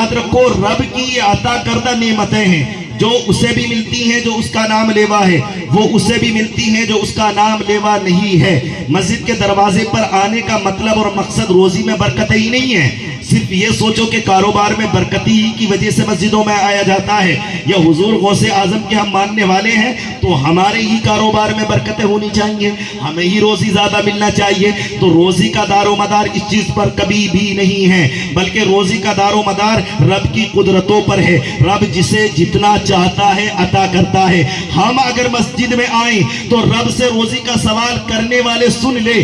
याद रखो रब की अता करदा नेमतें हैं जो उसे भी मिलती हैं जो उसका नाम लेवा है, वो उसे भी मिलती हैं जो उसका नाम लेवा नहीं है। मस्जिद के दरवाजे पर आने का मतलब और मकसद रोजी में बरकत ही नहीं है। सिर्फ ये सोचो कि कारोबार में बरकती की वजह से मस्जिदों में आया जाता है, या हुजूर गौसे आजम के हम मानने वाले हैं तो हमारे ही कारोबार में बरकतें होनी चाहिए, हमें ही रोजी ज्यादा मिलना चाहिए। तो रोजी का दारो मदार इस चीज पर कभी भी नहीं है, बल्कि रोजी का दारो मदार रब की कुदरतों पर है। रब जिसे जितना चाहता है अता करता है। हम अगर मस्जिद में आए तो रब से रोजी का सवाल करने वाले सुन ले।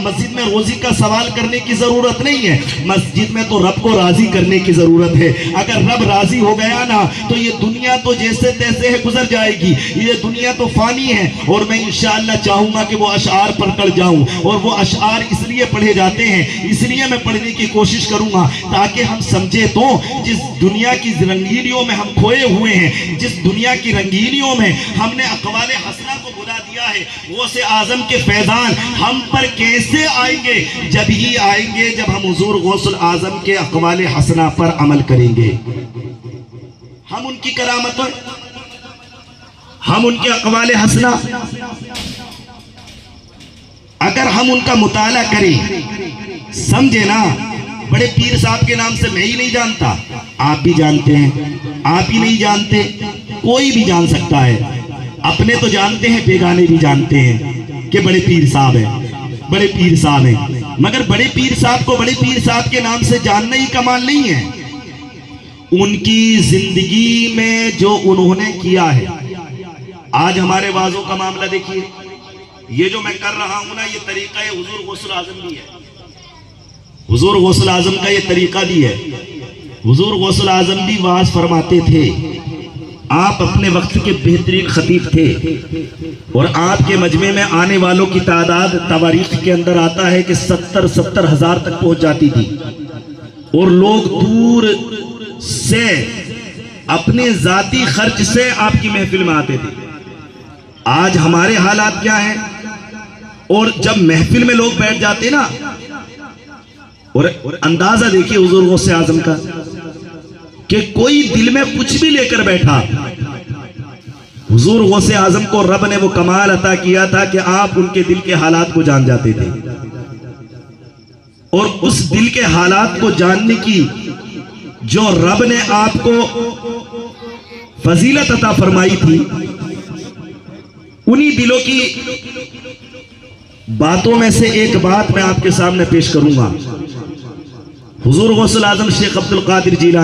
मस्जिद में रोजी का सवाल करने की जरूरत नहीं है, मस्जिद में तो रब को राजी करने की जरूरत है। अगर रब राजी हो गया ना तो ये दुनिया तो जैसे तैसे है गुजर जाएगी, ये दुनिया तो फानी है। और मैं इंशाअल्लाह चाहूंगा कि वो अशआर पर कर जाऊं, और वो अशआर इसलिए पढ़े जाते हैं, इसलिए मैं पढ़ने की कोशिश करूंगा ताकि हम समझे तो जिस दुनिया की रंगीनियों में हम खोए हुए हैं, जिस दुनिया की रंगीनियों में हमने अक़वाले हसना को भुला दिया है, वो से आजम के फैजान हम पर कैसे आएंगे? जब ही आएंगे जब हम हुजूर गौसुल आजम के अक़वाले हसना पर अमल करेंगे। हम उनकी करामतों, हम उनके अक़वाले हसना अगर हम उनका मुताला करें, समझे ना। बड़े पीर साहब के नाम से मैं ही नहीं जानता, आप भी जानते हैं, आप ही नहीं जानते, कोई भी जान सकता है। अपने तो जानते हैं, बेगाने भी जानते हैं कि बड़े पीर साहब हैं, बड़े पीर साहब हैं। मगर बड़े पीर साहब को बड़े पीर साहब के नाम से जानना ही कमाल नहीं है। उनकी जिंदगी में जो उन्होंने किया है, आज हमारे वाजों का मामला देखिए, ये जो मैं कर रहा हूं ना, ये तरीका है हुजूर गौसुल आजम भी है। हुजूर गौसुल आजम का ये तरीका भी है। हुजूर गौसुल आजम भी वाज फरमाते थे। आप अपने वक्त के बेहतरीन खतीब थे, और आपके मजमे में आने वालों की तादाद तवारीख के अंदर आता है कि 70-70 हजार तक पहुंच जाती थी, और लोग दूर से अपने जाती खर्च से आपकी महफिल में आते थे। आज हमारे हालात क्या हैं? और जब महफिल में लोग बैठ जाते ना, और अंदाजा देखिए हुजूर गौसे आजम का कि कोई दिल में कुछ भी लेकर बैठा, हुजूर गौसे आजम को रब ने वो कमाल अता किया था कि आप उनके दिल के हालात को जान जाते थे, और उस दिल के हालात को जानने की जो रब ने आपको फजीलत अता फरमाई थी, उन्हीं दिलों की बातों में से एक बात मैं आपके सामने पेश करूंगा। हुजूर गौसुल आजम शेख अब्दुल कादिर जिलानी